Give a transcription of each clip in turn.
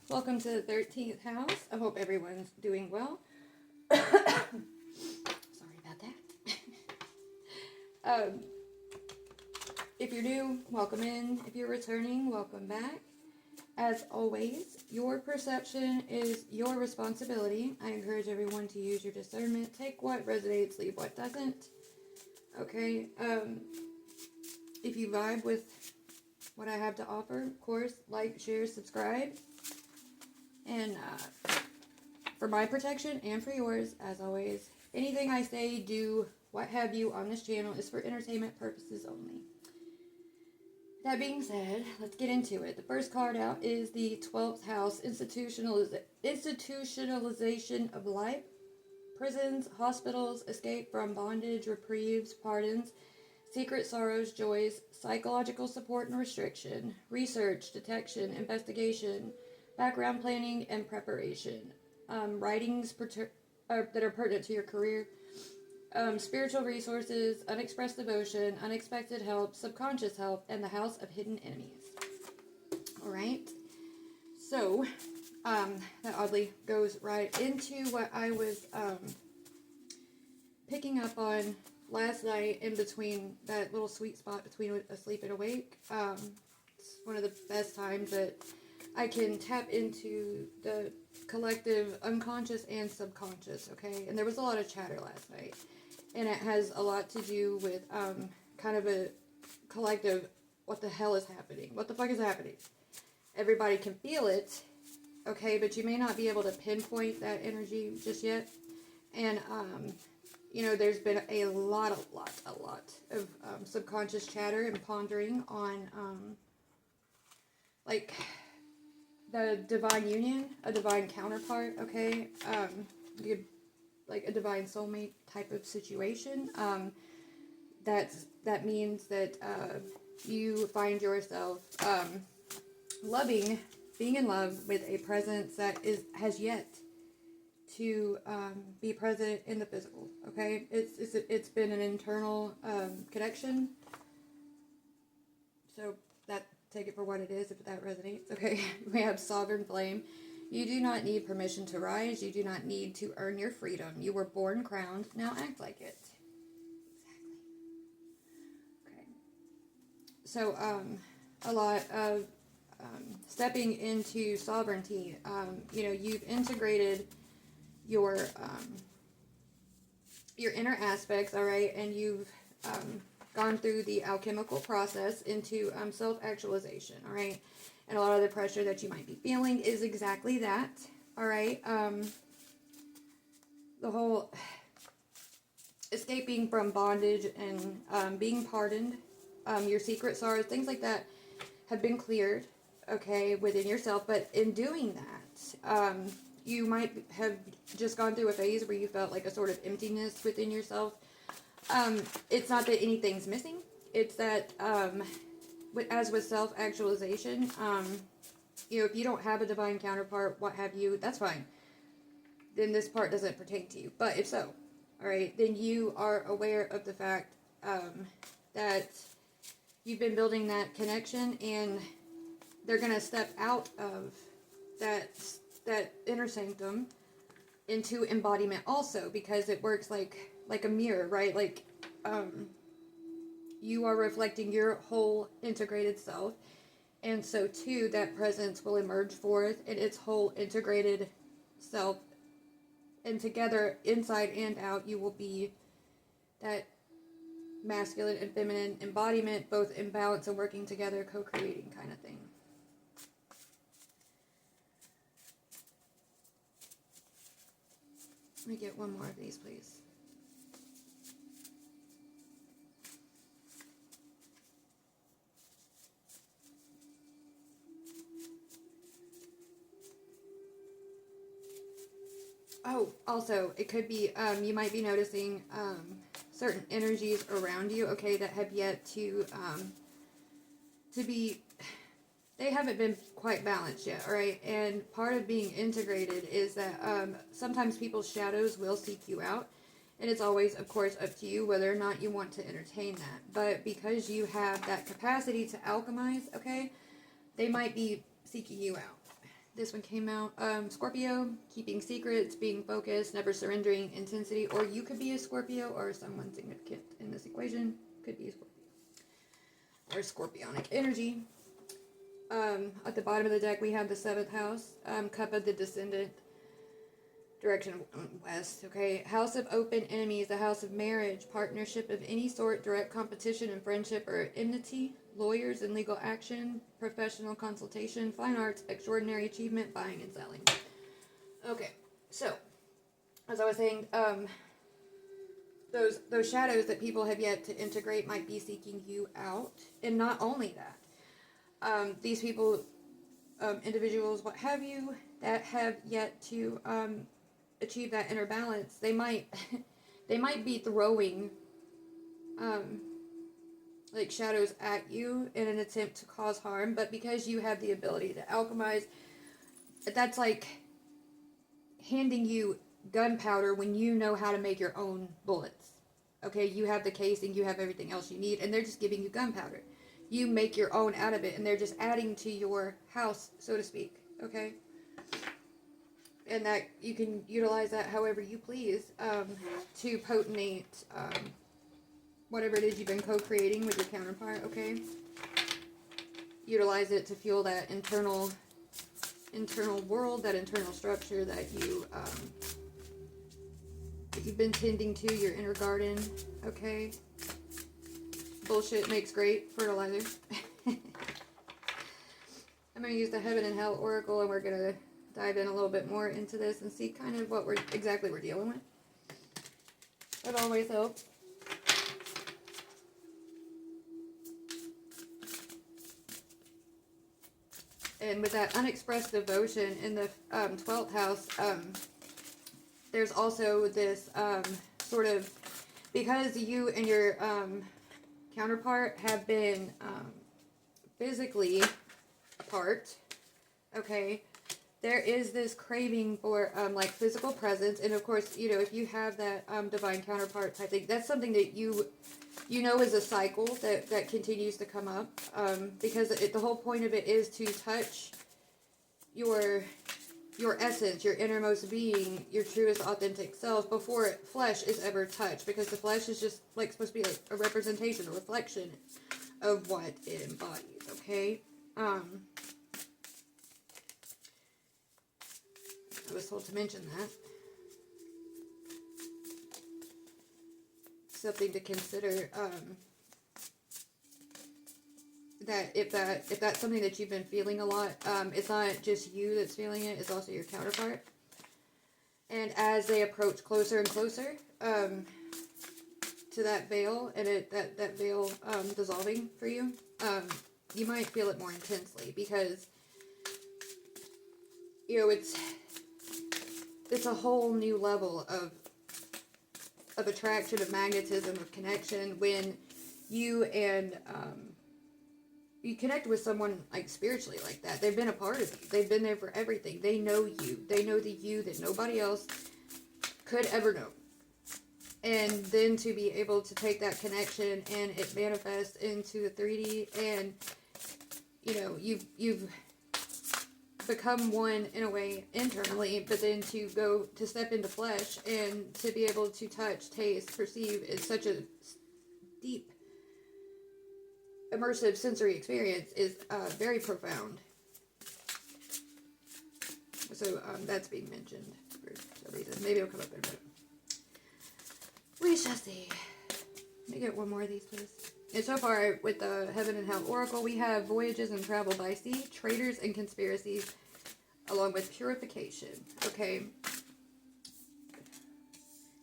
Welcome to the 13th house. I hope everyone's doing well. Sorry about that. If you're new, welcome in. If you're returning, welcome back. As always, your perception is your responsibility. I encourage everyone to use your discernment. Take what resonates, leave what doesn't. Okay? If you vibe with what I have to offer, of course, like, share, subscribe. And for my protection and for yours, as always, anything I say, do, what have you on this channel is for entertainment purposes only. That being said, let's get into it. The first card out is the 12th house, institutionalization of life, prisons, hospitals, escape from bondage, reprieves, pardons, secret sorrows, joys, psychological support and restriction, research, detection, investigation, background planning and preparation, writings that are pertinent to your career, spiritual resources, unexpressed devotion, unexpected help, subconscious help, and the house of hidden enemies. Alright, so that oddly goes right into what I was picking up on last night in between that little sweet spot between asleep and awake. It's one of the best times that I can tap into the collective unconscious and subconscious, okay? And there was a lot of chatter last night. And it has a lot to do with kind of a collective, what the hell is happening? What the fuck is happening? Everybody can feel it, okay? But you may not be able to pinpoint that energy just yet. And, you know, there's been a lot of subconscious chatter and pondering on, like, the divine union, a divine counterpart, okay? Like a divine soulmate type of situation. That means that you find yourself being in love with a presence that has yet to be present in the physical, okay? It's been an internal connection. So that, take it for what it is, if that resonates, okay? We have sovereign flame. You do not need permission to rise. You do not need to earn your freedom. You were born crowned. Now act like it. Exactly. Okay. So, a lot of stepping into sovereignty. You know, you've integrated your inner aspects, all right, and you've gone through the alchemical process into self-actualization, all right? And a lot of the pressure that you might be feeling is exactly that, all right? The whole escaping from bondage and being pardoned, your secret sorrows, things like that have been cleared, okay, within yourself. But in doing that, you might have just gone through a phase where you felt like a sort of emptiness within yourself. It's not that anything's missing. It's that, as with self-actualization, you know, if you don't have a divine counterpart, what have you, that's fine. Then this part doesn't pertain to you. But if so, all right, then you are aware of the fact that you've been building that connection, and they're going to step out of that inner sanctum into embodiment also, because it works like a mirror, right? Like, you are reflecting your whole integrated self, and so too that presence will emerge forth in its whole integrated self, and together, inside and out, you will be that masculine and feminine embodiment, both in balance and working together, co-creating kind of thing. Let me get one more of these, please. Oh, also, it could be, you might be noticing certain energies around you, okay, that have yet to be, they haven't been quite balanced yet, alright? And part of being integrated is that sometimes people's shadows will seek you out. And it's always, of course, up to you whether or not you want to entertain that. But because you have that capacity to alchemize, okay, they might be seeking you out. This one came out. Scorpio, keeping secrets, being focused, never surrendering, intensity. Or you could be a Scorpio or someone significant in this equation. Could be a Scorpio. Or scorpionic energy. At the bottom of the deck, we have the 7th house. Cup of the Descendant. Direction west, okay? House of open enemies, the house of marriage, partnership of any sort, direct competition and friendship or enmity, lawyers and legal action, professional consultation, fine arts, extraordinary achievement, buying and selling. Okay, so, as I was saying, those shadows that people have yet to integrate might be seeking you out. And not only that, these people, individuals, what have you, that have yet to, achieve that inner balance, they might be throwing like shadows at you in an attempt to cause harm, but because you have the ability to alchemize, that's like handing you gunpowder when you know how to make your own bullets. Okay, you have the casing, you have everything else you need, and they're just giving you gunpowder. You make your own out of it, and they're just adding to your house, so to speak. Okay, and that you can utilize that however you please, to potentate whatever it is you've been co-creating with your counterpart. Okay, utilize it to fuel that internal world, that internal structure that you've been tending to, your inner garden. Okay, bullshit makes great fertilizer. I'm going to use the Heaven and Hell Oracle, and we're going to dive in a little bit more into this and see kind of what we're dealing with. That always helps. And with that unexpressed devotion in the 12th house, there's also this sort of, because you and your counterpart have been physically apart, okay, there is this craving for like physical presence. And of course, you know, if you have that divine counterpart type thing, that's something that you know is a cycle that continues to come up, because the whole point of it is to touch your essence, your innermost being, your truest authentic self before flesh is ever touched, because the flesh is just like supposed to be like a representation, a reflection of what it embodies. Okay, I was told to mention that. Something to consider, that if that's something that you've been feeling a lot, it's not just you that's feeling it, it's also your counterpart. And as they approach closer and closer to that veil, and that veil dissolving for you, you might feel it more intensely, because you know it's a whole new level of attraction, of magnetism, of connection, when you and you connect with someone like spiritually like that. They've been a part of you. They've been there for everything. They know you. They know the you that nobody else could ever know. And then to be able to take that connection and it manifests into the 3D, and you know, you've become one in a way internally, but then to step into flesh and to be able to touch, taste, perceive is such a deep, immersive sensory experience, is very profound. So that's being mentioned for some reason. Maybe it'll come up in a minute. We shall see. Let me get one more of these, please. And so far, with the Heaven and Hell Oracle, we have voyages and travel by sea, traitors and conspiracies, along with purification. Okay.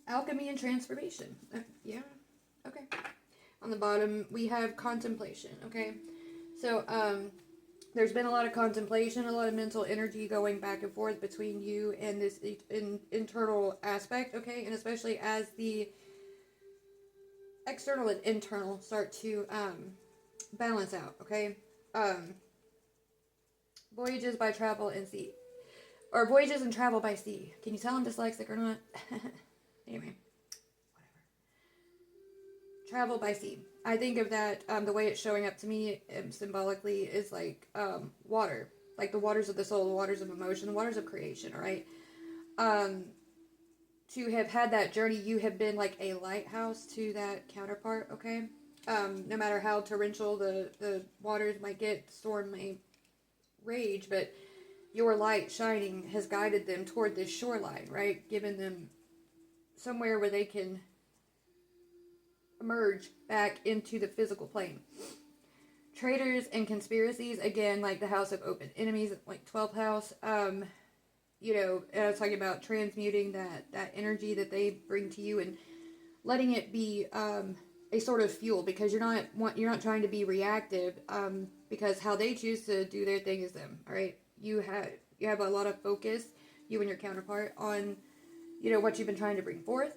Alchemy and transformation. Yeah. Okay. On the bottom, we have contemplation. Okay. So, there's been a lot of contemplation, a lot of mental energy going back and forth between you and this internal aspect. Okay. And especially as the external and internal start to balance out. Okay. Voyages by travel and sea, or voyages and travel by sea. Can you tell I'm dyslexic or not? Anyway, whatever. Travel by sea. I think of that, the way it's showing up to me symbolically is like water, like the waters of the soul, the waters of emotion, the waters of creation, all right? To have had that journey, you have been like a lighthouse to that counterpart, okay? No matter how torrential the waters might get, the storm may rage, but your light shining has guided them toward this shoreline, right? Given them somewhere where they can emerge back into the physical plane. Traitors and conspiracies, again, like the house of open enemies, like 12th house, you know, I was talking about transmuting that energy that they bring to you and letting it be a sort of fuel, because you're not trying to be reactive, because how they choose to do their thing is them, all right? You have a lot of focus, you and your counterpart, on, you know, what you've been trying to bring forth.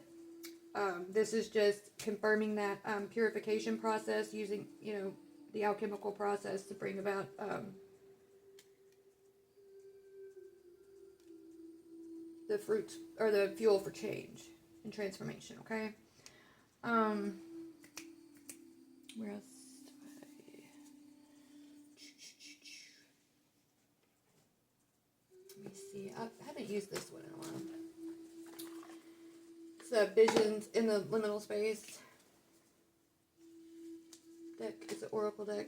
This is just confirming that purification process using, you know, the alchemical process to bring about the fruits or the fuel for change and transformation, okay? Where else do I... Let me see. I haven't used this one in a while. It's the Visions in the Liminal Space deck. It's an oracle deck.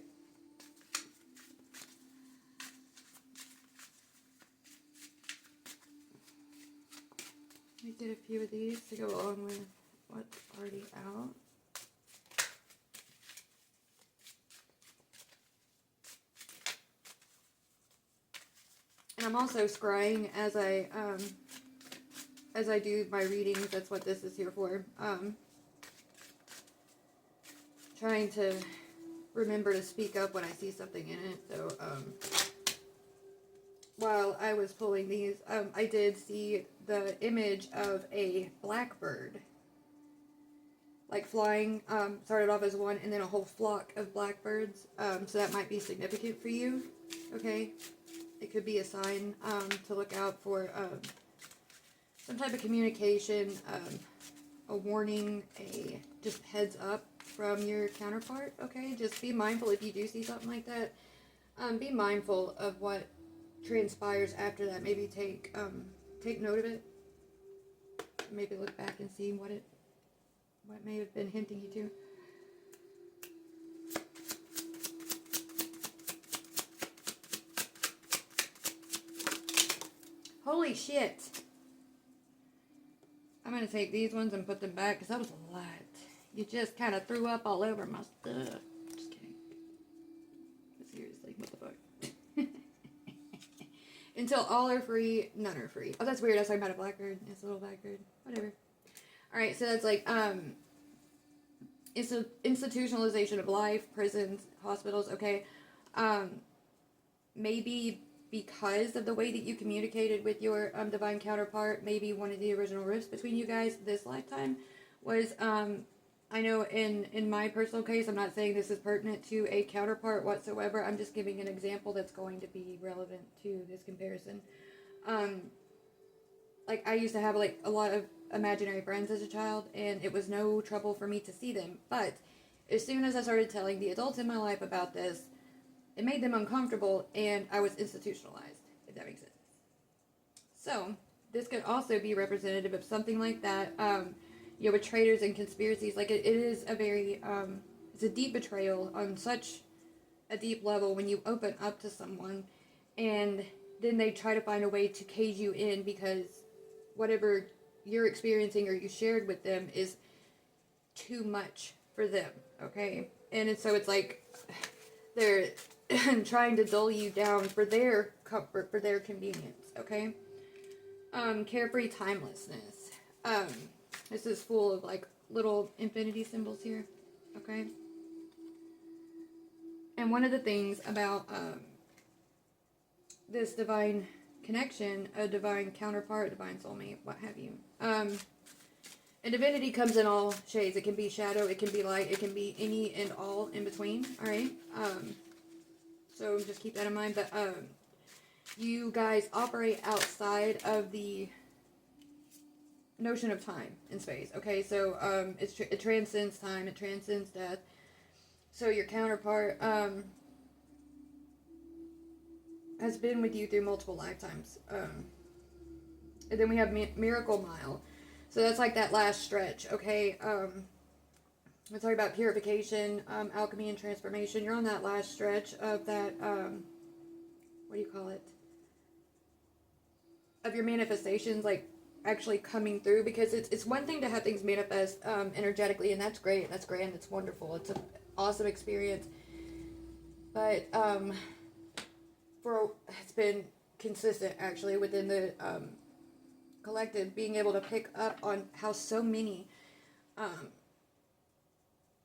I did a few of these to go along with what's already out. And I'm also scrying as I do my readings. That's what this is here for. Trying to remember to speak up when I see something in it. So, while I was pulling these, I did see the image of a blackbird, like flying. Started off as one, and then a whole flock of blackbirds. So that might be significant for you. Okay, it could be a sign to look out for some type of communication, a warning, a just heads up from your counterpart. Okay, just be mindful if you do see something like that. Be mindful of what transpires after that. Maybe take note of it. Maybe look back and see what may have been hinting you to. Holy shit! I'm gonna take these ones and put them back because that was a lot. You just kind of threw up all over my stuff. Just kidding. Seriously, what the fuck? Until all are free, none are free. Oh, that's weird. I was talking about a blackbird. It's a little blackbird. Whatever. Alright, so that's like, it's an institutionalization of life, prisons, hospitals, okay? Maybe because of the way that you communicated with your divine counterpart, maybe one of the original rifts between you guys this lifetime was, I know in my personal case, I'm not saying this is pertinent to a counterpart whatsoever. I'm just giving an example that's going to be relevant to this comparison. Like, I used to have, like, a lot of imaginary friends as a child, and it was no trouble for me to see them. But as soon as I started telling the adults in my life about this, it made them uncomfortable, and I was institutionalized, if that makes sense. So, this could also be representative of something like that. You know, with traitors and conspiracies, like, it is a very, it's a deep betrayal on such a deep level when you open up to someone, and then they try to find a way to cage you in because whatever you're experiencing or you shared with them is too much for them, okay? And so it's like they're trying to dull you down for their comfort, for their convenience, okay? Carefree timelessness. This is full of like little infinity symbols here, okay? And one of the things about this divine connection, a divine counterpart, divine soulmate, what have you. And divinity comes in all shades. It can be shadow, it can be light, it can be any and all in between, alright? So just keep that in mind. But you guys operate outside of the notion of time and space, okay? So it transcends time, it transcends death. So your counterpart, has been with you through multiple lifetimes. And then we have Miracle Mile. So that's like that last stretch, okay? We're talking about purification, alchemy, and transformation. You're on that last stretch of that, what do you call it? Of your manifestations, like, actually coming through, because it's one thing to have things manifest energetically, and that's great, that's grand, it's wonderful, it's an awesome experience. But it's been consistent actually within the collective, being able to pick up on how so many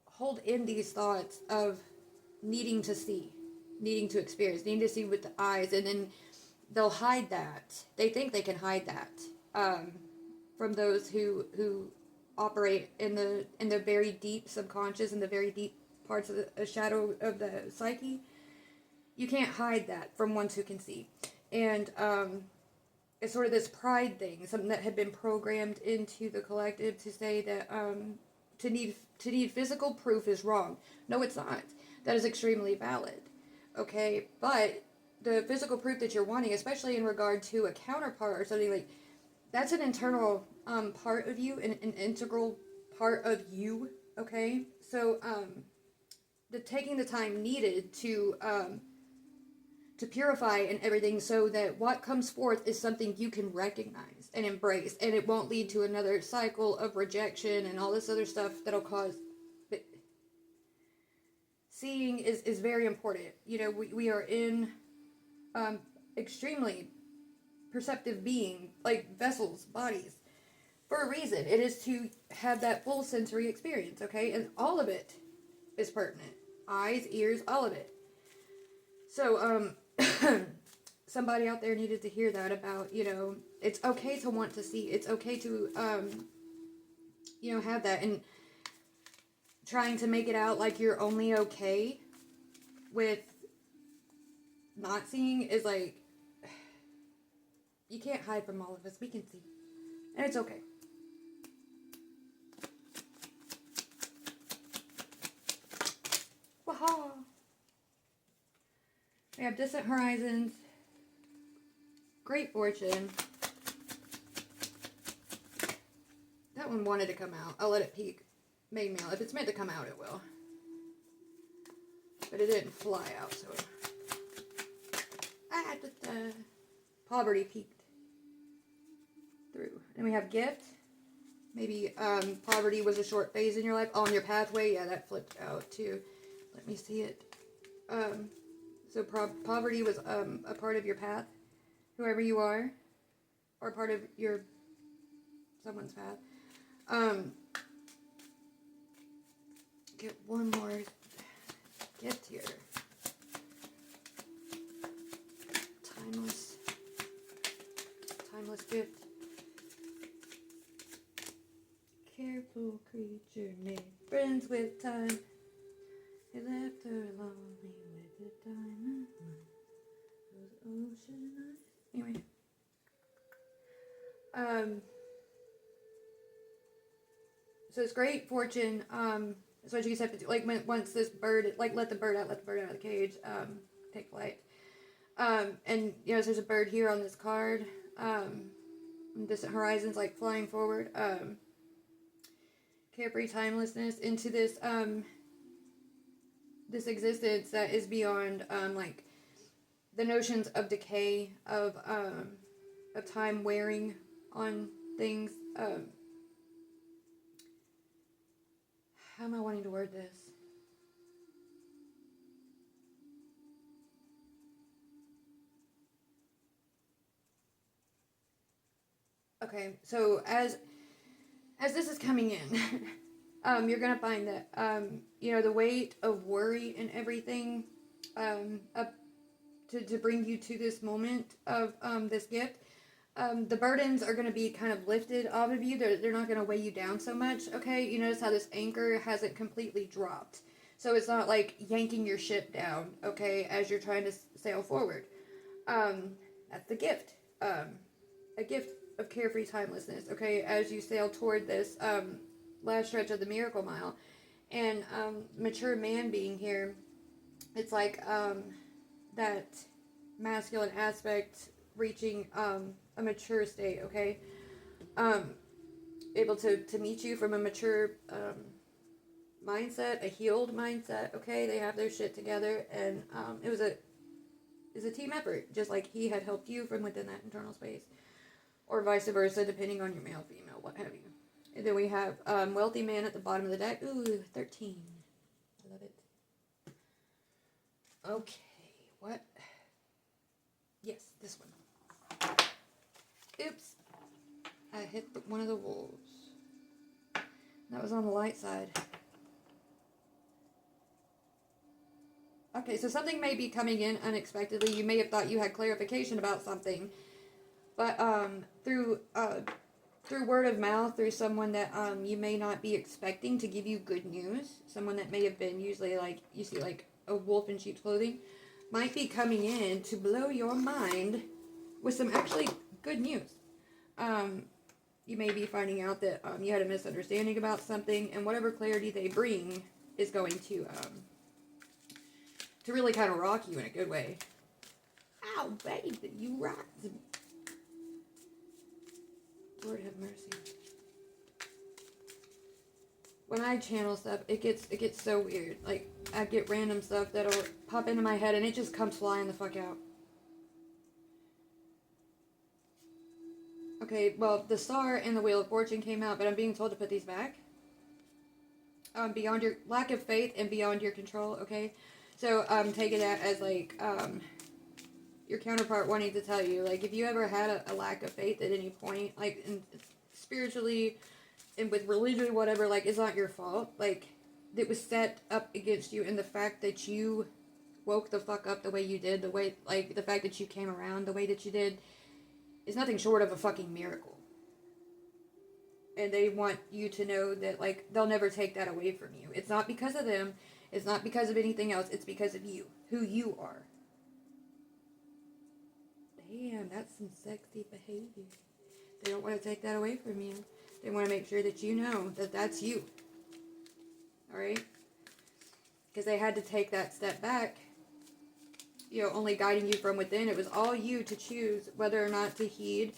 hold in these thoughts of needing to see, needing to experience, needing to see with the eyes, and then they'll hide that. They think they can hide that from those who operate in the very deep subconscious, in the very deep parts of the shadow of the psyche. You can't hide that from ones who can see. And it's sort of this pride thing, something that had been programmed into the collective to say that to need physical proof is wrong. No, it's not. That is extremely valid. Okay, but the physical proof that you're wanting, especially in regard to a counterpart or something, like, that's an internal part of you, an integral part of you. Okay, so the taking the time needed to purify and everything, so that what comes forth is something you can recognize and embrace, and it won't lead to another cycle of rejection and all this other stuff that'll cause. But seeing is very important. You know, we are in extremely perceptive being, like vessels, bodies, for a reason. It is to have that full sensory experience, okay? And all of it is pertinent. Eyes, ears, all of it. So, somebody out there needed to hear that about, you know, it's okay to want to see. It's okay to, you know, have that. And trying to make it out like you're only okay with not seeing is like, you can't hide from all of us. We can see. And it's okay. Waha! We have Distant Horizons, Great Fortune. That one wanted to come out. I'll let it peek. Main mail. If it's meant to come out, it will. But it didn't fly out, so. Poverty peeked through. Then we have Gift. Maybe poverty was a short phase in your life. On your pathway, yeah, that flipped out too. Let me see it. So poverty was a part of your path, whoever you are, or part of someone's path. Get one more gift here. Timeless gift. Careful creature made friends with time. He left her lonely with the diamond those ocean eyes. Anyway. So it's Great Fortune. So what you said, like, once this bird, like, let the bird out of the cage, take flight. And, you know, there's a bird here on this card. Distant Horizons, like, flying forward. Carefree timelessness into this, this existence that is beyond, like, the notions of decay, of time wearing on things. How am I wanting to word this? Okay, so as this is coming in, you're gonna find that you know, the weight of worry and everything up to bring you to this moment of this gift. The burdens are going to be kind of lifted off of you. They're not going to weigh you down so much, okay? You notice how this anchor hasn't completely dropped. So it's not like yanking your ship down, okay, as you're trying to sail forward. That's the gift. A gift of carefree timelessness, okay, as you sail toward this last stretch of the Miracle Mile. And mature man being here, it's like that masculine aspect reaching a mature state, okay? Able to meet you from a mature mindset, a healed mindset, okay? They have their shit together, and it was a team effort, just like he had helped you from within that internal space, or vice versa, depending on your male, female, what have you. And then we have wealthy man at the bottom of the deck. Ooh, 13. I love it. Okay, what? Yes, this one. Oops. I hit one of the wolves. That was on the light side. Okay, so something may be coming in unexpectedly. You may have thought you had clarification about something. But through word of mouth, through someone that you may not be expecting to give you good news, someone that may have been usually like, you see like a wolf in sheep's clothing, might be coming in to blow your mind with some actually good news. You may be finding out that you had a misunderstanding about something, and whatever clarity they bring is going to really kind of rock you in a good way. Ow, baby, you rock. Lord have mercy. When I channel stuff, it gets so weird. Like, I get random stuff that'll pop into my head and it just comes flying the fuck out. Okay, well, the Star and the Wheel of Fortune came out, but I'm being told to put these back. Beyond your lack of faith and beyond your control, okay? So, take it as, like, your counterpart wanting to tell you, like, if you ever had a lack of faith at any point, like, spiritually and with religion, whatever, like, it's not your fault. Like, it was set up against you, and the fact that you woke the fuck up the way you did, the way, like, the fact that you came around the way that you did, is nothing short of a fucking miracle. And they want you to know that, like, they'll never take that away from you. It's not because of them. It's not because of anything else. It's because of you. Who you are. Damn, that's some sexy behavior. They don't want to take that away from you. They want to make sure that you know that that's you. Alright? Because they had to take that step back. You know, only guiding you from within. It was all you to choose whether or not to heed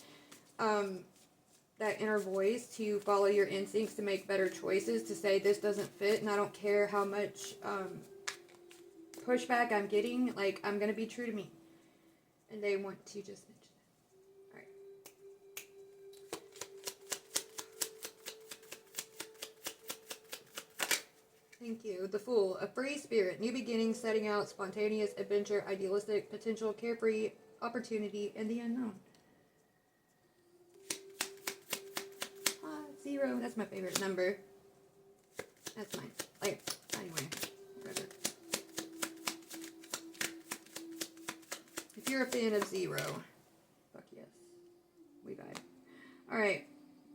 that inner voice, to follow your instincts, to make better choices, to say this doesn't fit, and I don't care how much pushback I'm getting, like, I'm going to be true to me. And they want to just mention that. Alright. Thank you. The Fool. A free spirit. New beginnings, setting out, spontaneous, adventure, idealistic, potential, carefree, opportunity, and the unknown. 0. That's my favorite number. That's mine. Like, anyway. Whatever. If you're a fan of 0, fuck yes. We vibe. Alright.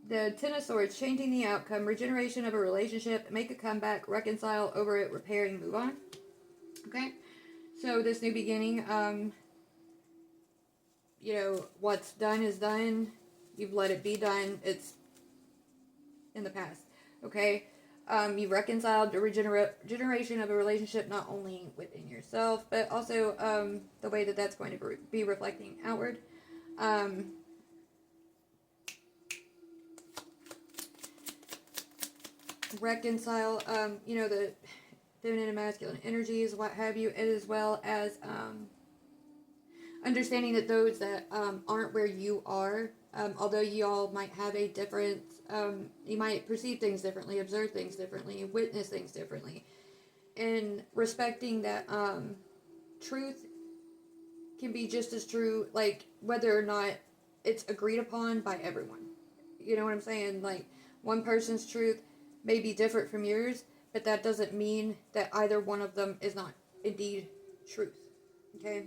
The Ten of Swords, changing the outcome, regeneration of a relationship, make a comeback, reconcile over it, repairing, move on. Okay? So this new beginning, you know, what's done is done. You've let it be done. It's in the past. Okay? You've reconciled the regeneration of a relationship, not only within yourself, but also the way that that's going to be reflecting outward. Reconcile, you know, the feminine and masculine energies, what have you, as well as understanding that those that aren't where you are, although you all might have a different, you might perceive things differently, observe things differently, witness things differently, and respecting that truth can be just as true, like, whether or not it's agreed upon by everyone. You know what I'm saying? Like, one person's truth may be different from yours, but that doesn't mean that either one of them is not indeed truth. Okay?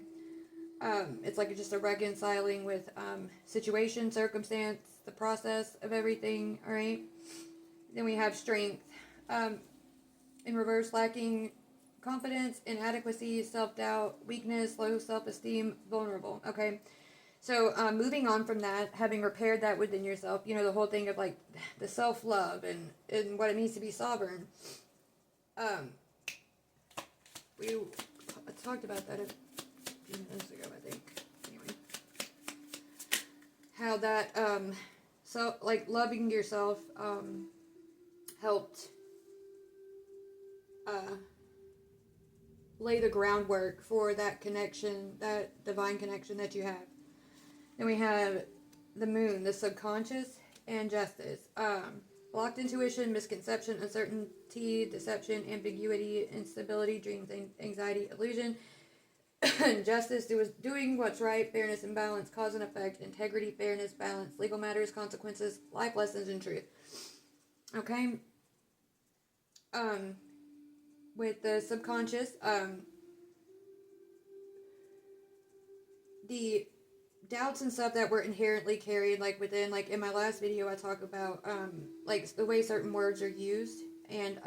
It's like just a reconciling with situation, circumstance, the process of everything, alright? Then we have strength. In reverse, lacking confidence, inadequacy, self-doubt, weakness, low self-esteem, vulnerable, okay? So, moving on from that, having repaired that within yourself, you know, the whole thing of, like, the self-love and what it means to be sovereign. We talked about that a few minutes ago, I think. how that so like loving yourself helped uh lay the groundwork for that connection, that divine connection that you have. Then we have the moon, the subconscious, and justice. Blocked intuition, misconception, uncertainty, deception, ambiguity, instability, dreams, anxiety, illusion. Justice was doing what's right, fairness and balance, cause and effect, integrity, fairness, balance, legal matters, consequences, life lessons, and truth. Okay? With the subconscious, the doubts and stuff that were inherently carried, like within, like in my last video I talk about like the way certain words are used, and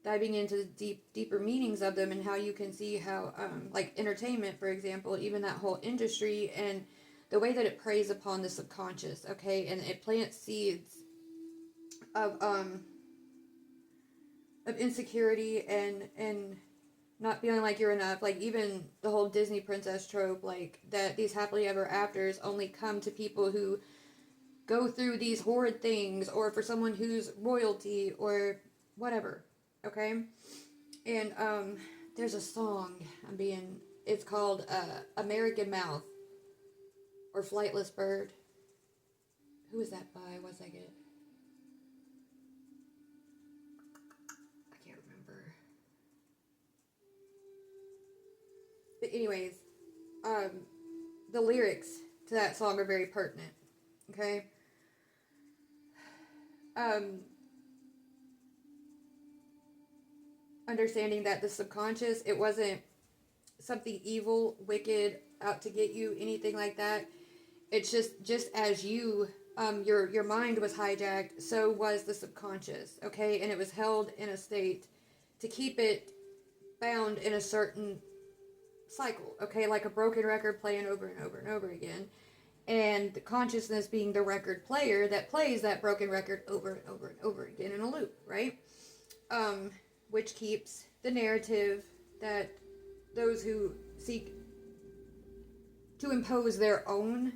diving into the deeper meanings of them, and how you can see how like entertainment, for example, even that whole industry, and the way that it preys upon the subconscious, okay, and it plants seeds of insecurity and not feeling like you're enough. Like even the whole Disney princess trope, like that these happily ever afters only come to people who go through these horrid things, or for someone who's royalty or whatever. Okay? And there's a song it's called American Mouth or Flightless Bird. Who is that by? One second. I can't remember. But anyways, the lyrics to that song are very pertinent. Okay? Understanding that the subconscious, it wasn't something evil, wicked, out to get you, anything like that. It's just as you, your mind was hijacked, so was the subconscious, okay? And it was held in a state to keep it bound in a certain cycle, okay? Like a broken record playing over and over and over again. And the consciousness being the record player that plays that broken record over and over and over again in a loop, right? Which keeps the narrative that those who seek to impose their own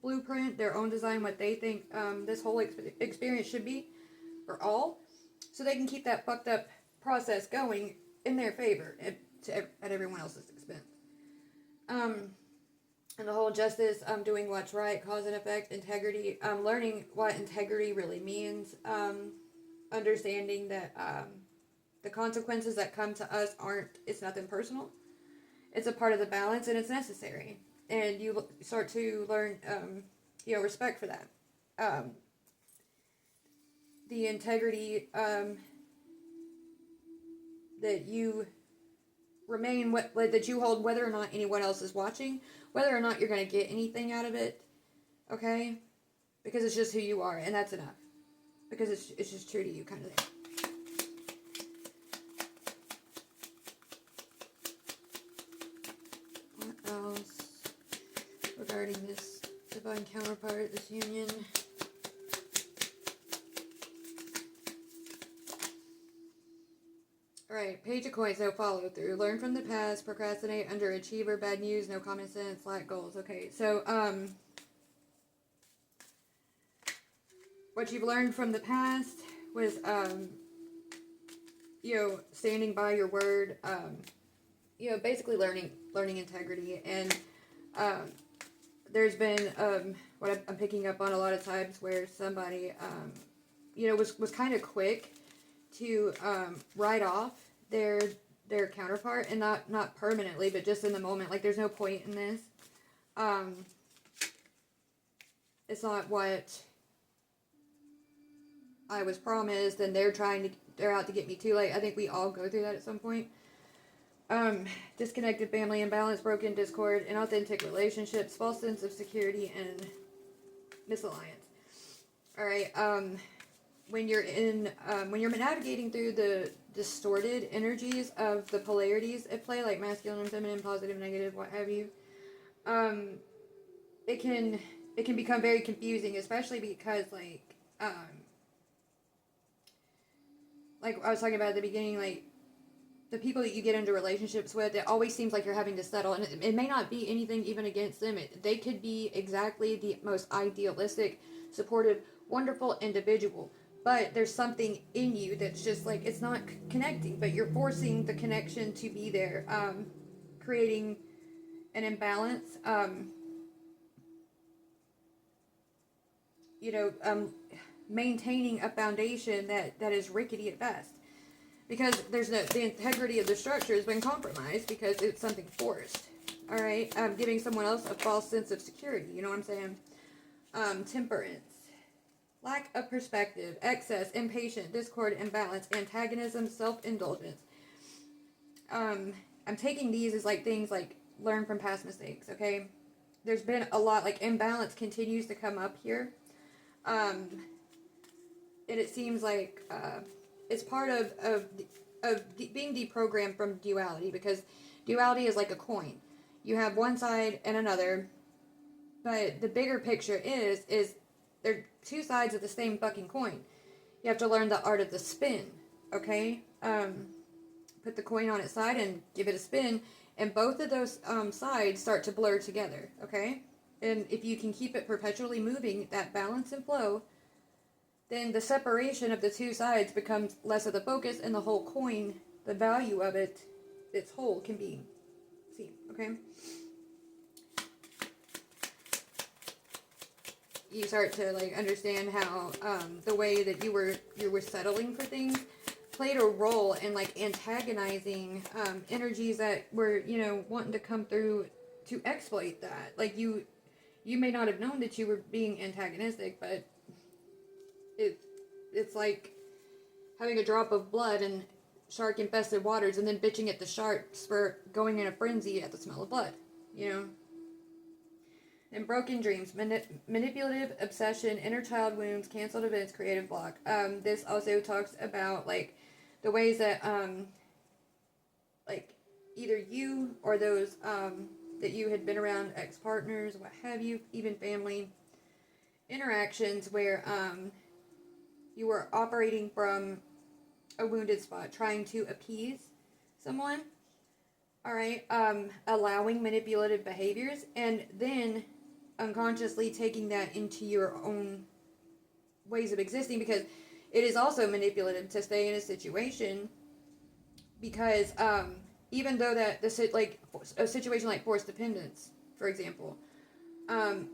blueprint, their own design, what they think this whole experience should be for all, so they can keep that fucked up process going in their favor at everyone else's expense. And the whole justice, doing what's right, cause and effect, integrity, learning what integrity really means, understanding that the consequences that come to us it's nothing personal. It's a part of the balance, and it's necessary. And you start to learn, respect for that. The integrity, that you remain, that you hold, whether or not anyone else is watching, whether or not you're going to get anything out of it, okay? Because it's just who you are, and that's enough. Because it's just true to you, kind of thing. What else regarding this divine counterpart, this union? Alright, Page of Coins, no follow through. Learn from the past, procrastinate, underachiever, bad news, no common sense, lack goals. Okay, so, what you've learned from the past was, standing by your word, basically learning integrity. And, there's been, what I'm picking up on a lot of times where somebody, was kind of quick to write off their counterpart, and not permanently, but just in the moment. Like, there's no point in this. It's not what I was promised, and they're out to get me too late. I think we all go through that at some point. Disconnected family imbalance, broken discord, inauthentic relationships, false sense of security, and misalliance. Alright, when you're navigating through the distorted energies of the polarities at play, like masculine and feminine, positive, negative, what have you, it can become very confusing, especially because like I was talking about at the beginning, like the people that you get into relationships with, it always seems like you're having to settle, and it may not be anything even against them. They could be exactly the most idealistic, supportive, wonderful individual, but there's something in you that's just like it's not connecting, but you're forcing the connection to be there, creating an imbalance. You know, maintaining a foundation that is rickety at best, because there's no, the integrity of the structure has been compromised because it's something forced. All right, giving someone else a false sense of security. You know what I'm saying? Temperance, lack of perspective, excess, impatient, discord, imbalance, antagonism, self-indulgence. I'm taking these as like things like learn from past mistakes. Okay, there's been a lot, like imbalance continues to come up here. And it seems like it's part of being deprogrammed from duality, because duality is like a coin. You have one side and another, but the bigger picture is they're two sides of the same fucking coin. You have to learn the art of the spin, okay? Put the coin on its side and give it a spin, and both of those sides start to blur together, okay? And if you can keep it perpetually moving, that balance and flow, then the separation of the two sides becomes less of the focus, and the whole coin, the value of it, its whole, can be seen, okay? You start to like understand how the way that you were settling for things played a role in like antagonizing energies that were, you know, wanting to come through to exploit that. Like you may not have known that you were being antagonistic, but it's like having a drop of blood in shark infested waters and then bitching at the sharks for going in a frenzy at the smell of blood, you know. And broken dreams, manipulative obsession, inner child wounds, canceled events, creative block. This also talks about like the ways that like either you or those that you had been around, ex-partners, what have you, even family interactions where you were operating from a wounded spot, trying to appease someone, all right, allowing manipulative behaviors, and then unconsciously taking that into your own ways of existing, because it is also manipulative to stay in a situation, because even though that like a situation like forced dependence, for example,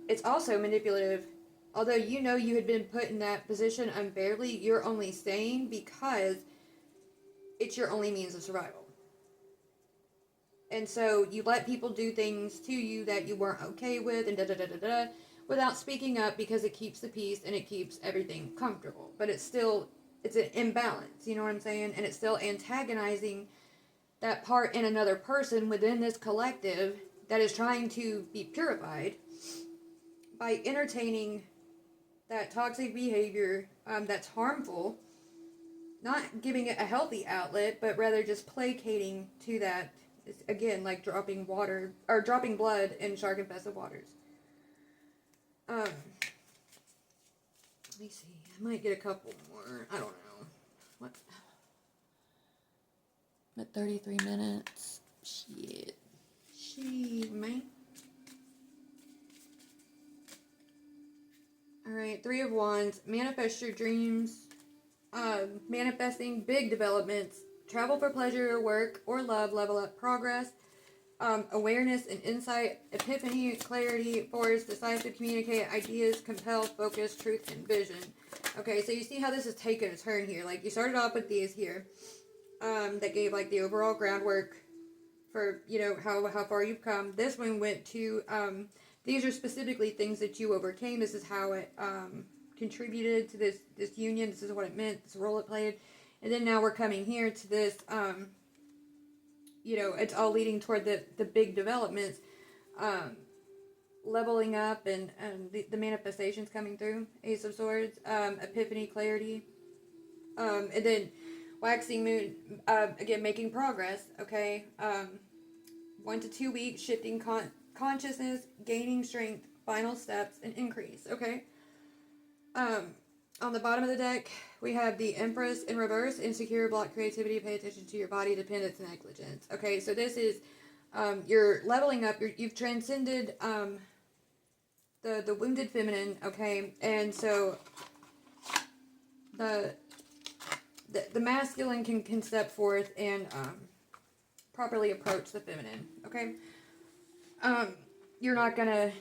it's also manipulative. Although you know you had been put in that position unfairly, you're only staying because it's your only means of survival. And so you let people do things to you that you weren't okay with, and da-da-da-da-da, without speaking up, because it keeps the peace and it keeps everything comfortable. But it's an imbalance, you know what I'm saying? And it's still antagonizing that part in another person within this collective that is trying to be purified by entertaining that toxic behavior that's harmful, not giving it a healthy outlet, but rather just placating to that. It's, again, like dropping water or dropping blood in shark infested waters. Let me see. I might get a couple more. I don't know. What? I'm at 33 minutes. Shit. Man. Alright, Three of Wands. Manifest your dreams. Manifesting big developments. Travel for pleasure, work, or love. Level up progress. Awareness and insight. Epiphany, clarity. Force, decisive, communicate, ideas, compel, focus, truth, and vision. Okay, so you see how this is taking a turn here. Like, you started off with these here. That gave, like, the overall groundwork for, you know, how far you've come. This one went to, these are specifically things that you overcame. This is how it, contributed to this union. This is what it meant. This role it played. And then now we're coming here to this, you know, it's all leading toward the big developments, leveling up, and the manifestations coming through. Ace of Swords, Epiphany, clarity, and then waxing moon, again, making progress, okay, 1 to 2 weeks, shifting consciousness, gaining strength, final steps, and increase, okay, On the bottom of the deck, we have the Empress in reverse. Insecure, block creativity, pay attention to your body, dependence, and negligence. Okay, so this is, you're leveling up. You've transcended the wounded feminine, okay? And so the masculine can step forth and properly approach the feminine, okay? You're not going to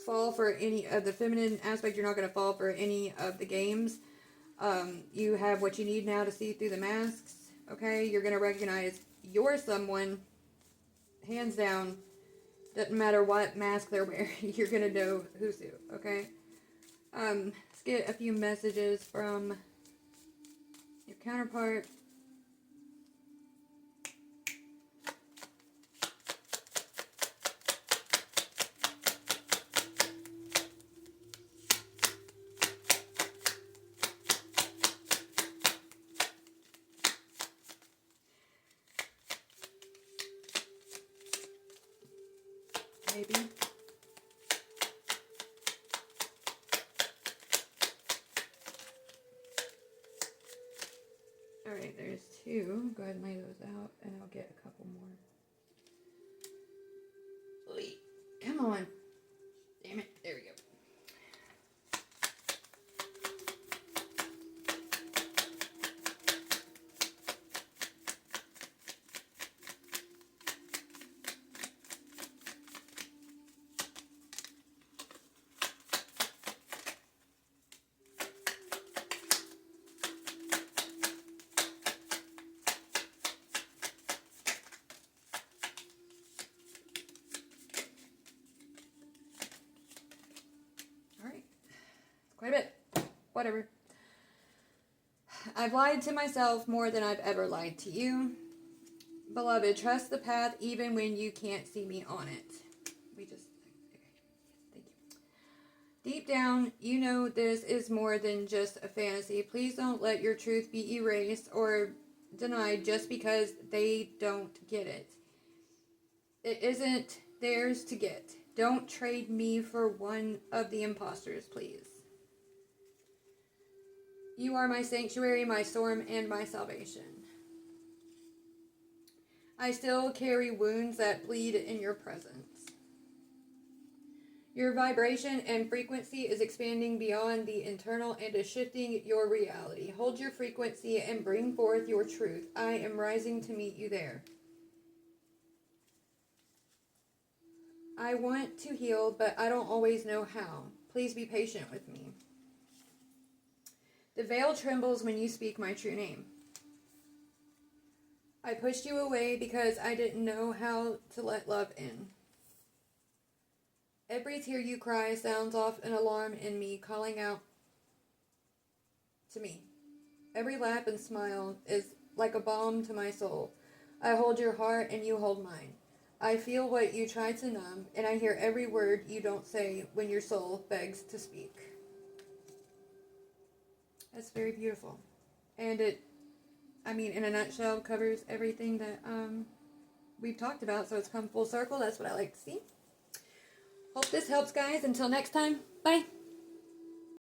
fall for any of the feminine aspect. You're not going to fall for any of the games. You have what you need now to see through the masks, okay? You're going to recognize you're someone, hands down. Doesn't matter what mask they're wearing. You're going to know who's who, okay? Let's get a few messages from your counterpart. Maybe. Alright, there's two. Go ahead and lay those out, and I'll get a couple more. Wait, come on. Damn it. There we go. Quite a bit. Whatever. I've lied to myself more than I've ever lied to you. Beloved, trust the path even when you can't see me on it. Okay, thank you. Deep down, you know this is more than just a fantasy. Please don't let your truth be erased or denied just because they don't get it. It isn't theirs to get. Don't trade me for one of the imposters, please. You are my sanctuary, my storm, and my salvation. I still carry wounds that bleed in your presence. Your vibration and frequency is expanding beyond the internal and is shifting your reality. Hold your frequency and bring forth your truth. I am rising to meet you there. I want to heal, but I don't always know how. Please be patient with me. The veil trembles when you speak my true name. I pushed you away because I didn't know how to let love in. Every tear you cry sounds off an alarm in me, calling out to me. Every laugh and smile is like a balm to my soul. I hold your heart and you hold mine. I feel what you try to numb, and I hear every word you don't say when your soul begs to speak. That's very beautiful. And it, in a nutshell, covers everything that we've talked about, so it's come full circle. That's what I like to see. Hope this helps, guys. Until next time, bye.